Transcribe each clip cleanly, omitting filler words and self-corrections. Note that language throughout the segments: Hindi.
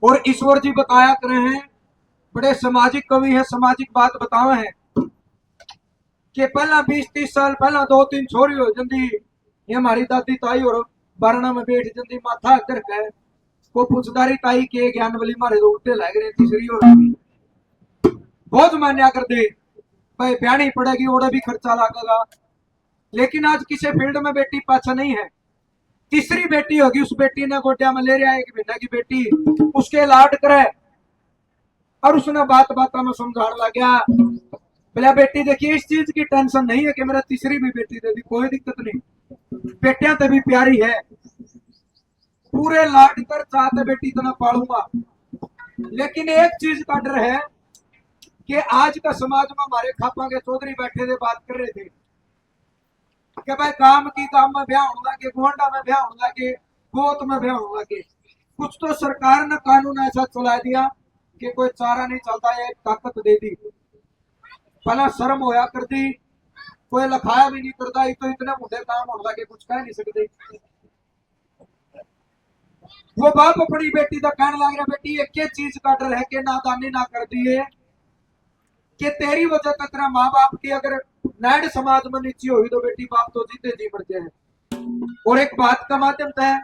और ईश्वर जी बताया करे हैं, बड़े सामाजिक कवि है, सामाजिक बात बतावे हैं कि पहला 20-30 साल पहला 2-3 छोरी हो जंदी, ये हमारी दादी ताई और बारणा में बैठ जंदी माथा करके वो पूछदारी ताई के ज्ञान वाली मारे तो उल्टे लग रहे तीसरी और बहुत मान्या कर दे भाई ब्याणी पड़ेगी ओड़ा भी खर्चा लगेगा। लेकिन आज किसी फील्ड में बेटी पाछा नहीं है। तीसरी बेटी होगी, उस बेटी ने गोटिया मलेरिया एक महीना की बेटी उसके लाड करे और उसने बात बात में समझाने लग गया, बोला बेटी देखिए इस चीज की टेंशन नहीं है कि मेरा तीसरी भी बेटी दे दी, कोई दिक्कत नहीं, बेटियां तभी प्यारी है, पूरे लाड कर चाहते बेटी इतना पालूंगा। लेकिन एक चीज का डर है कि आज का समाज में हमारे खापा के चौधरी बैठे थे, बात कर रहे थे कि भाई काम में ब्याह होने लगे, गोंडा में ब्याह होने लगे, गोत में ब्याह होने लगे। कुछ तो सरकार ने कानून ऐसा चला दिया कि कोई चारा नहीं चलता, ये ताकत दे दी, पहला शर्म होया करती, कोई लखाया भी नहीं करता, तो इतने मुद्दे काम होने लगे कुछ कह नहीं सकते। वो बाप अपनी बेटी का कहने लग रहा, बेटी एक चीज का डर है कि नादानी ना कर दिए कि तेरी वजह तक तेरा माँ बाप की अगर नायड समाज में नीची हुई तो बेटी बाप तो जीते जी मर जाए। और एक बात का माध्यम था,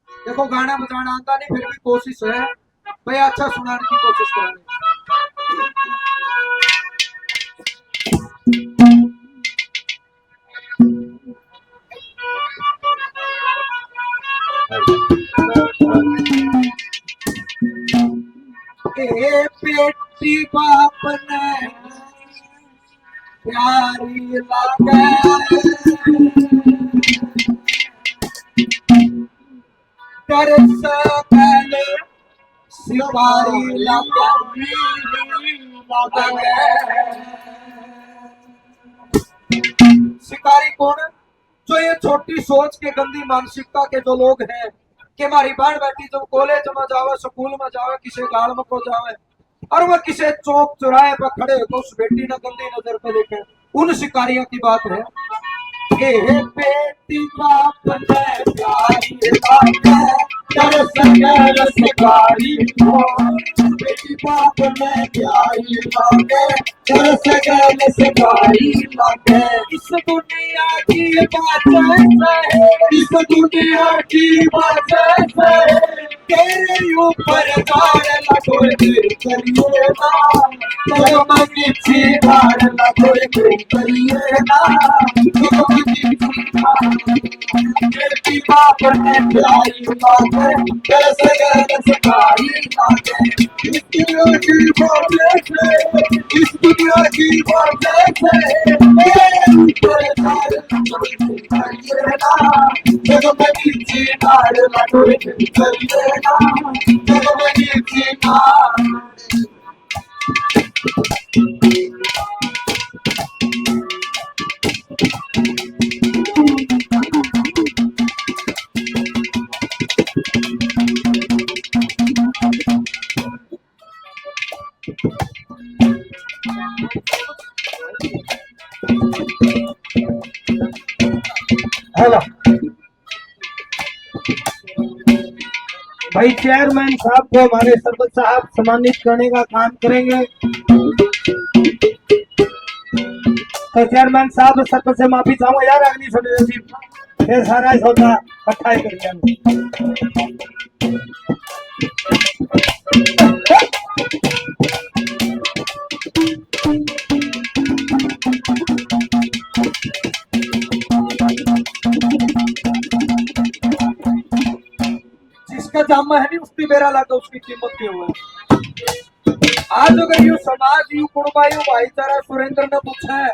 देखो गाना बजाना आता नहीं फिर भी कोशिश है भाई अच्छा सुनाने की कोशिश करेंगे। बेटी बाप ने प्यारी लागे कर सकले शिवारी लागे। शिकारी कौन? जो ये छोटी सोच के गंदी मानसिकता के जो लोग हैं कि हमारी बहन बेटी जब कॉलेज में जावे, स्कूल में जावे, किसी गाड़ में को जावे और वह किसी चौक चौराहे पर खड़े हो तो उस बेटी ने गंदी नजर पे देखे, उन शिकारियों की बात है। बेटी बाप ने प्यारी लागे कर सकले शिकारी, बेटी बाप ने प्यारी लागे कर सकले शिकारी लागे। इस दुनिया की बात है, इस दुनिया की बात है, तेरे ऊपर गाड़ लगो करिए ना, तेरे मन की गाड़ लगो करिए ना, बेटी बाप ने प्यारी लागे कर सकले शिकारी लागे। इस दुनिया की बात है, इस दुनिया की बात है, तेरे ऊपर गाड़ लगो करिए ना, तेरे मन की गाड़ लगो करिए ना, तेरे मन की गाड़। हेलो भाई, चेयरमैन साहब को हमारे सरपंच साहब सम्मानित करने का काम करेंगे। तो चेयरमैन साहब सरपंच से माफी चाहूंगा यार, अगली समिति फिर सारा सौदा इकट्ठा ही कर दिया। जिसका जामा है नहीं उसकी बेरा लगा, उसकी कीमत क्यों है। आज अगर यू समाज यू कुड़बा यू भाईचारा सुरेंद्र ने पूछा है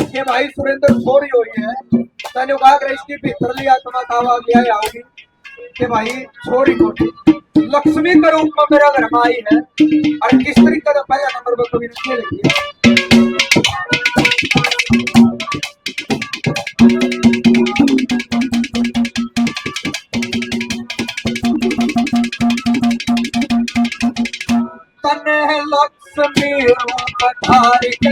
कि भाई सुरेंद्र छोरी हुई है, मैंने कहा इसकी भीतर लिया आत्मा दावा किया आओगी कि भाई छोरी छोटी लक्ष्मी के रूप में मेरा घर में आई है और किस तरीके का पहला नंबर पर कभी नहीं लिखी। तने लक्ष्मी रूप धार के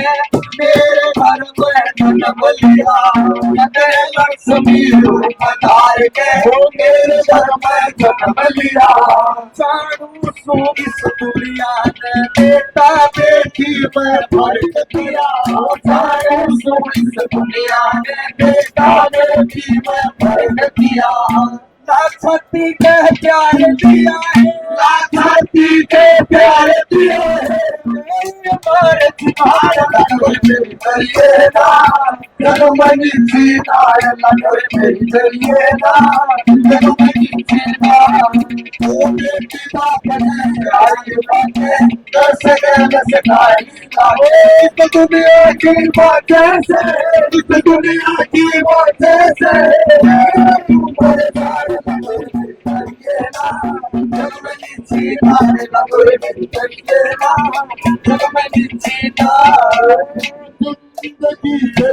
मेरे घर में जन्म जन्म लिया लक्ष्मी पधार के मेरे घर में जन्म लिया चारों सो इस दुनिया ने बेटा बेटी में फर्क किया चारों सो इस दुनिया ने बेटा बेटी में फर्क किया लाखपति के प्यार दिया है लाखपति के प्यार दिया है हमारे तुम्हारा मेरी करिए ना जगमनी सीतार नगर मेरी करिए ना जगमनी सीता ओ बेटी बाप ने आई बातें कैसे कैसे खाई इस दुनिया की बातें से इस दुनिया की बातें से जगमनी सीतार नगर मेरी करिए ना जगमनी सीता जिंदगी से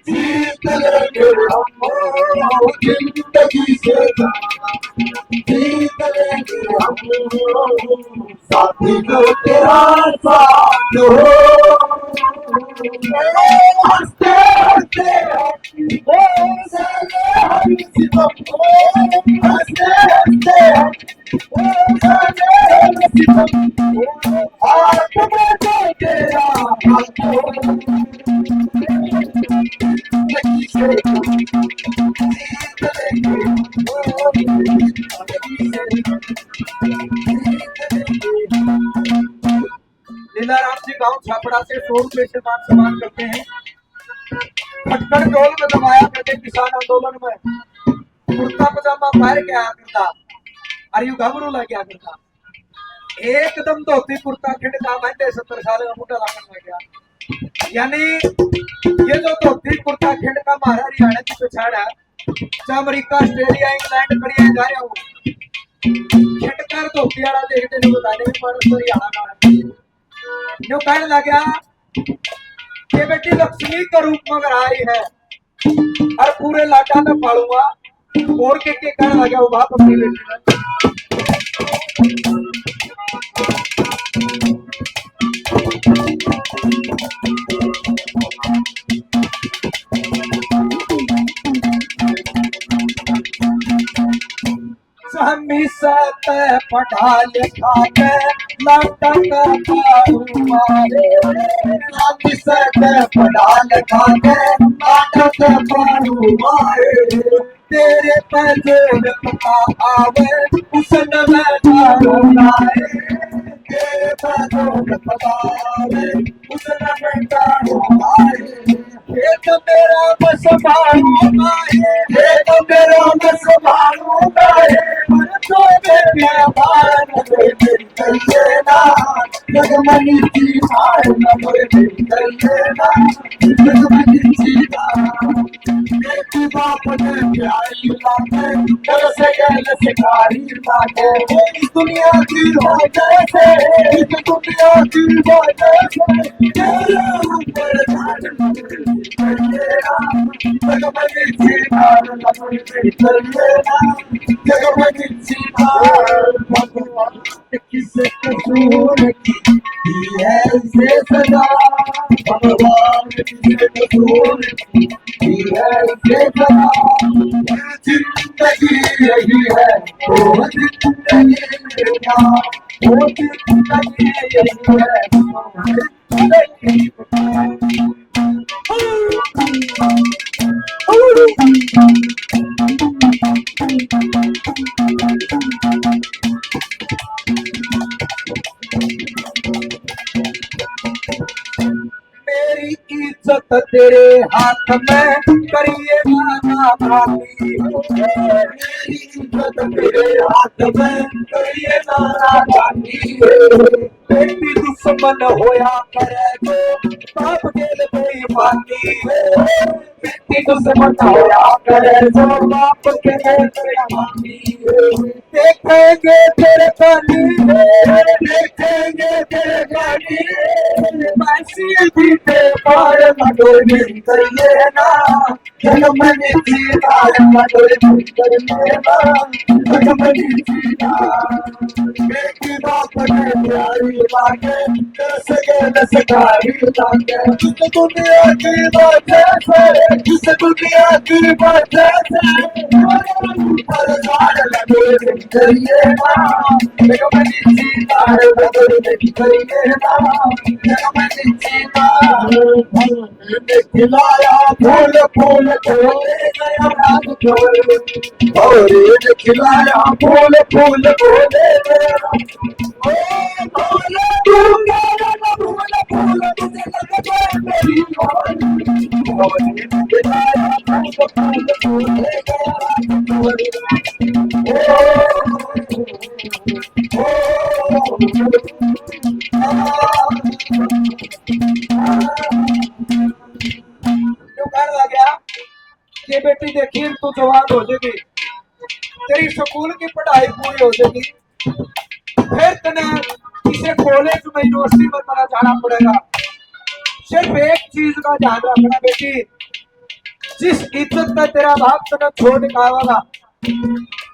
जीत लेंगे हम जिंदगी से जीत लेंगे हम साथी को तेरा साथ हो हंसते हंसते हंसते लीलाराम जी गांव छापड़ा से 100 रुपए से मान सम्मान करते हैं। खटखट ढोल में दबाया करते किसान आंदोलन में कुर्ता पजामा पहन के आया करता और यू घबरू लग गया करता एकदम धोती कुर्ता खिंडका पहनते 70 साल का बूढ़ा लागने लग गया। यानी ये जो धोती कुर्ता खिंडका हमारा हरियाणा की पछाड़ है चाहे अमेरिका ऑस्ट्रेलिया इंग्लैंड बढ़िया जा रहा हूँ खिंडकर धोती वाला देखते नहीं बताने में मानस हरियाणा का जो कहने लगा ये बेटी लक्ष्मी का रूप मगर आई है और पूरे लाटा में पालूंगा और के कहने लगा वो बाप अपनी बेटी हमी सत पढ़ा लिखा के नाटक मारे हमी सत पढ़ा लिखा के नाटक मारे तेरे पैसे पता आवे उसने मैं लाए तेरे पैसे पता आवे उसने मैं लाए ये तो मेरा बस मारूंगा ये तो मेरा बस मारूंगा तो मेरा भार करिए ना जगमनी की भार करिए ना जगमनी की बेटी बाप ने प्यारी बातें कैसे कैसे सिखाई बातें इस दुनिया की बातें से इस दुनिया की बातें से तेरे ऊपर जगमनी सीता जगमनी सीता भगवान किसे कसूर की है से सदा भगवान किसे कसूर की है से सदा जिंदगी यही है वो जिंदगी वो जिंदगी यही है मेरी इज्जत तेरे हाथ में करिए माना भाभी मेरी इज्जत तेरे हाथ में करिए माना भाभी बेटी दुश्मन होया करे जो बाप के कोई बाकी बेटी दुश्मन होया करे जो बाप के कोई बाकी देखेंगे तेरे पानी देखेंगे तेरे गाड़ी बसी जीते पार मटोरी करिए ना जगमनी सीता मटोरी करिए ना जगमनी सीता बेटी बाप अपने प्यारी लागे दस के दसकारी लागे जिस दुनिया की वजह से जिस दुनिया की वजह से पर जान लगे करिए ना देखो मैं जीता है बदल नहीं करिए ना देखो मैं जीता खिलाया फूल फूल बोले गया रात खोल और खिलाया फूल फूल बोले गया ओ बोले तू मेरा ना फूल फूल तुझे लगे मेरी बोल और खिलाया फूल फूल बोले गया रात खोल ओ क्यों कहने लग गया कि बेटी देखी तू जवान हो जाएगी, तेरी स्कूल की पढ़ाई पूरी हो जाएगी, फिर तने किसी कॉलेज में यूनिवर्सिटी में तना जाना पड़ेगा। सिर्फ एक चीज का ध्यान रखना बेटी, जिस इज्जत में तेरा बाप तने छोड़ के आएगा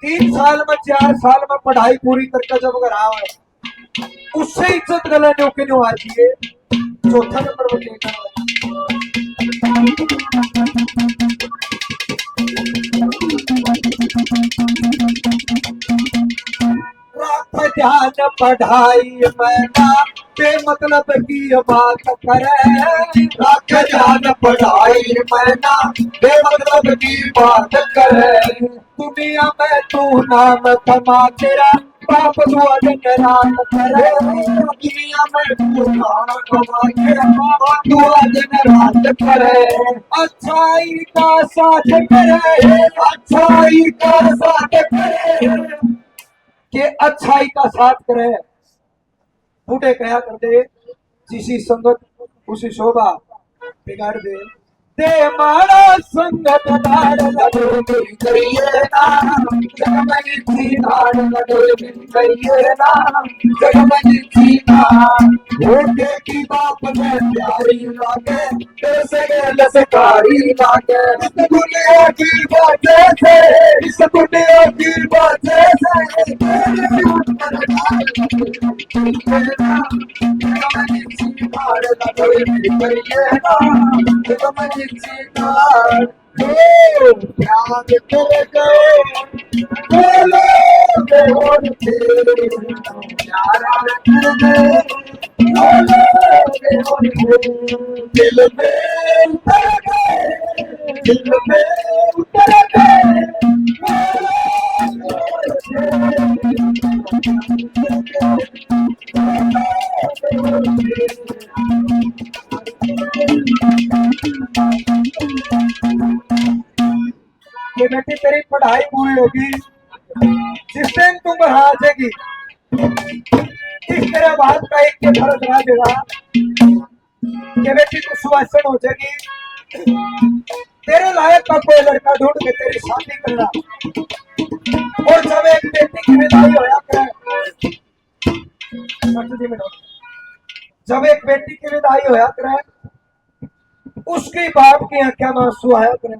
3 साल में 4 साल में पढ़ाई पूरी करके जब घर आवे उससे इज्जत गले न्यों के न्यों आती है। चौथा नंबर पर देखना रख ध्यान पढ़ाई में ना बेमतलब की बात करे रख ध्यान पढ़ाई में ना बेमतलब की बात करे दुनिया में तू नाम कमा तेरा बाप दुआ दिन रात करे दुनिया में तू नाम कमा तेरा बाप दुआ दिन रात करे अच्छाई का साथ करे अच्छाई का साथ करे कि अच्छाई का साथ करे। बूढ़े कहा करते जिसी संगत उसी शोभा बिगाड़ दे मारा संगत दाड़ लगे करिए ना जगमनी थी दाड़ लगे करिए ना जगमनी थी ना होके की बाप में प्यारी लागे कैसे लसकारी लागे इस दुनिया की वजह से इस दुनिया की वजह से जगमनी थी दाड़ लगे करिए ना जगमनी थी दाड़ याद कर गए बोलो और प्यारा कर गए बोलो और दिल में उतर गए दिल में उतर गए कि बेटी तेरी पढ़ाई पूरी होगी जिस दिन तू घर आ जाएगी इस तेरे बात का एक के फर्क रह जाएगा कि बेटी तू सुवासन हो जाएगी, तेरे लायक का कोई लड़का ढूंढ के तेरी शादी करना और जब एक बेटी की विदाई होया करे जब एक बेटी की विदाई होया करे उसके बाप की आंखें में आंसू आया करे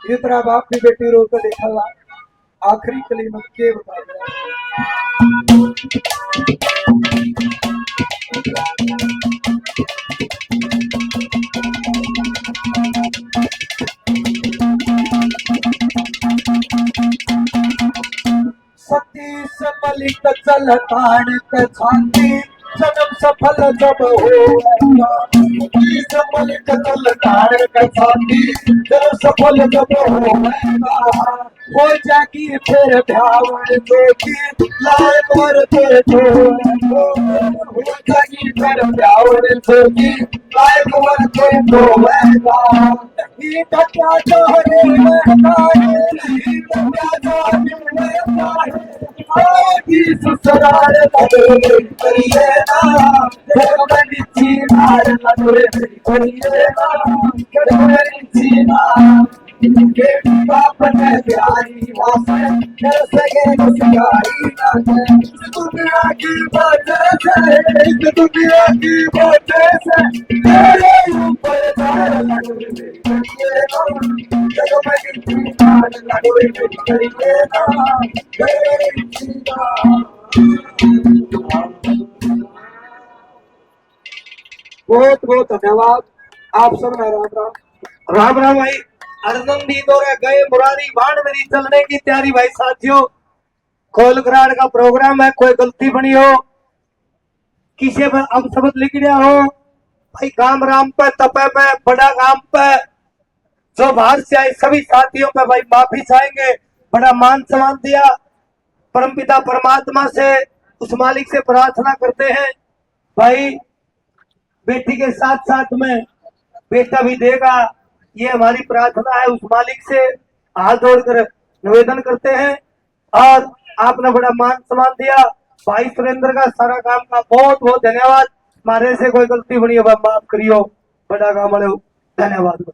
ये तेरा बाप की बेटी रो कर देखा आखिरी कलीमत के बता दिया। सतीश मलिक चल ताण छाती जन्म सफल जब हो मलिक चल ताण छाती जन्म सफल जब हो जागी फिर भ्यावण जोगी लायक वर तेरे हो जागी फिर भ्यावण जोगी लायक वर तेरे क्या चाहे ससुराल करिए ना करिए ना के बाप ने प्यारी वासन सगे मुस्काई दुनिया की वजह से इस दुनिया की वजह से तेरे ऊपर करिए ना बहुत बहुत धन्यवाद आप सब ना। राम राम। राम राम भाई। अर्जुन दौरे गए मुरारी बाण मेरी चलने की तैयारी भाई साथियों। खोल कराड़ का प्रोग्राम है, कोई गलती बनी हो, किसी पर अपशब्द लिख दिया हो भाई, काम राम पे तपे पे बड़ा काम पे जो बाहर से आए सभी साथियों पे भाई माफी चाहेंगे। बड़ा मान सम्मान दिया, परमपिता परमात्मा से उस मालिक से प्रार्थना करते हैं भाई बेटी के साथ साथ में बेटा भी देगा, ये हमारी प्रार्थना है। उस मालिक से हाथ जोड़कर निवेदन करते हैं। और आपने बड़ा मान सम्मान दिया भाई सुरेंद्र का सारा काम का बहुत बहुत धन्यवाद। हमारे से कोई गलती बनी हो माफ करियो, बड़ा काम वाले धन्यवाद।